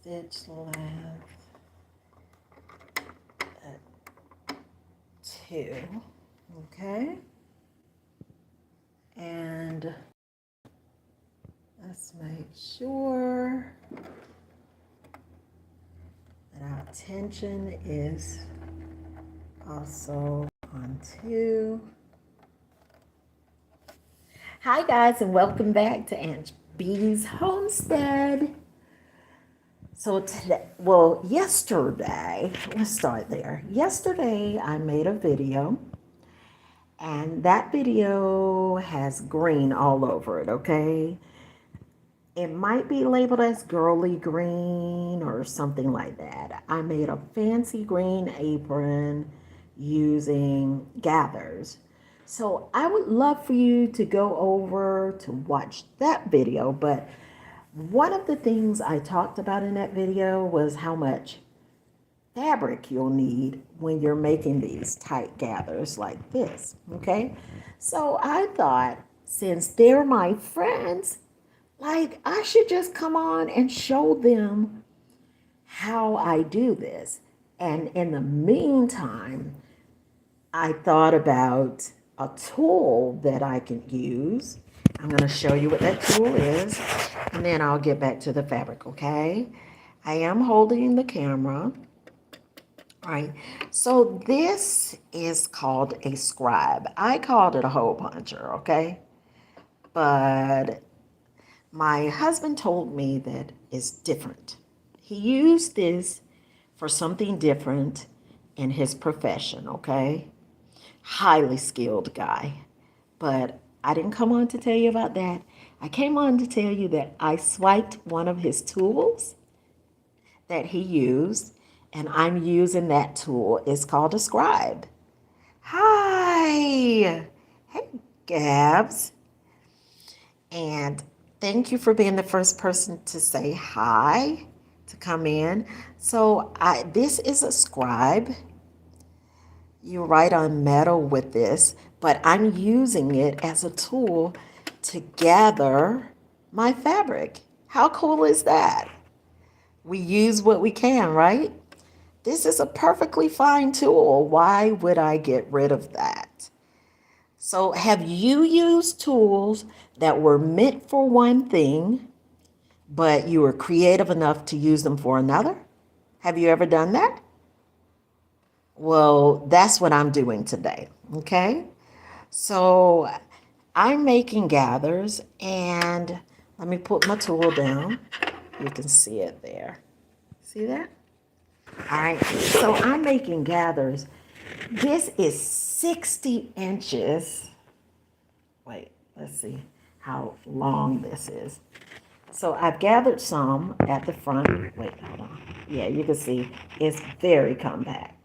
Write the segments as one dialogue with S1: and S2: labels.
S1: stitch length at 2. Okay, and let's make sure that our tension is also on 2. Hi guys, and welcome back to Aunt B's Homestead. So today, yesterday, let's start there. Yesterday I made a video, and that video has green all over it, okay? It might be labeled as girly green or something like that. I made a fancy green apron using gathers. So I would love for you to go over to watch that video. But one of the things I talked about in that video was how much fabric you'll need when you're making these tight gathers like this, okay? So I thought, since they're my friends, like, I should just come on and show them how I do this. And in the meantime, I thought about a tool that I can use. I'm going to show you what that tool is, and then I'll get back to the fabric, okay? I am holding the camera. All right, so this is called a scribe. I called it a hole puncher, okay? But my husband told me that it's different. He used this for something different in his profession, okay? Highly skilled guy. But I didn't come on to tell you about that. I came on to tell you that I swiped one of his tools that he used, and I'm using that tool. It's called a scribe. Hi. Hey, Gabs. And thank you for being the first person to say hi, to come in. So this is a scribe. You write on metal with this, but I'm using it as a tool to gather my fabric. How cool is that? We use what we can, right? This is a perfectly fine tool. Why would I get rid of that? So have you used tools that were meant for one thing, but you were creative enough to use them for another? Have you ever done that? Well, that's what I'm doing today, okay? So I'm making gathers, and let me put my tool down. You can see it there. See that? All right, so I'm making gathers. This is 60 inches. Wait, let's see how long this is. So I've gathered some at the front. Wait, hold on. Yeah, you can see it's very compact.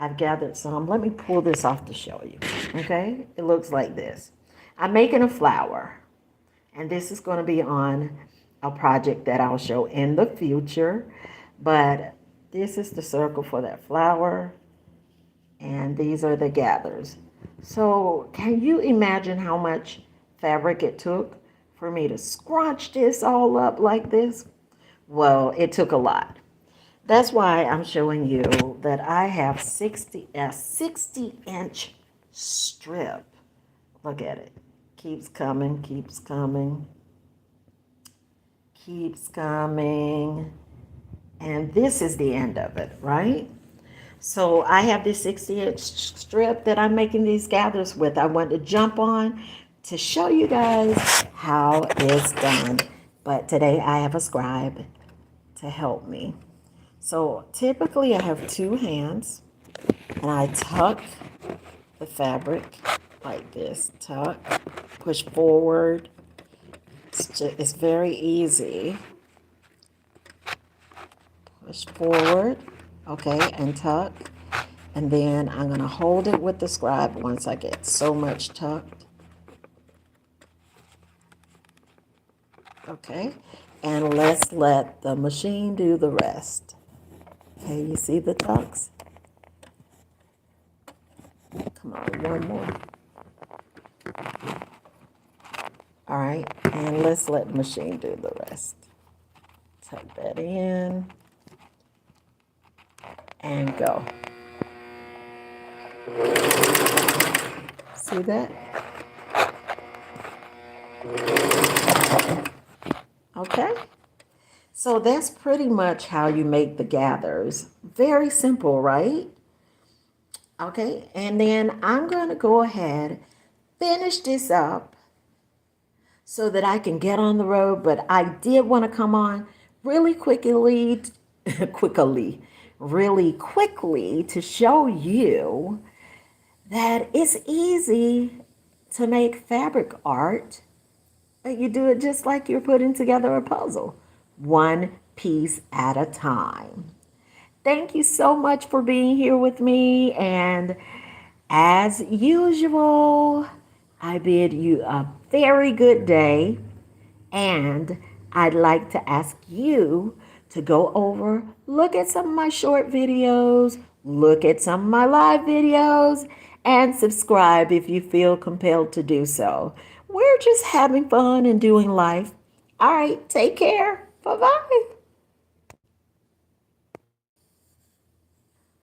S1: I've gathered some. Let me pull this off to show you. Okay, it looks like this. I'm making a flower, and this is going to be on a project that I'll show in the future. But this is the circle for that flower, and these are the gathers. So can you imagine how much fabric it took for me to scrunch this all up like this? Well, it took a lot. That's why I'm showing you that I have a 60-inch strip. Look at it. Keeps coming, keeps coming, keeps coming. And this is the end of it, right? So I have this 60-inch strip that I'm making these gathers with. I want to jump on to show you guys how it's done. But today I have a scribe to help me. So typically I have 2 hands, and I tuck the fabric like this. Tuck, push forward. It's very easy. Push forward, okay, and tuck. And then I'm going to hold it with the scribe once I get so much tucked. Okay, and let's let the machine do the rest. Okay, you see the tucks? Come on, one more. All right, and let's let the machine do the rest. Tuck that in and go. See that? Okay. So that's pretty much how you make the gathers. Very simple, right? Okay. And then I'm going to go ahead, finish this up so that I can get on the road. But I did want to come on really quickly, really quickly to show you that it's easy to make fabric art. You do it just like you're putting together a puzzle, one piece at a time. Thank you so much for being here with me. And as usual, I bid you a very good day. And I'd like to ask you to go over, look at some of my short videos, look at some of my live videos, and subscribe if you feel compelled to do so. We're just having fun and doing life. All right, take care. Bye-bye.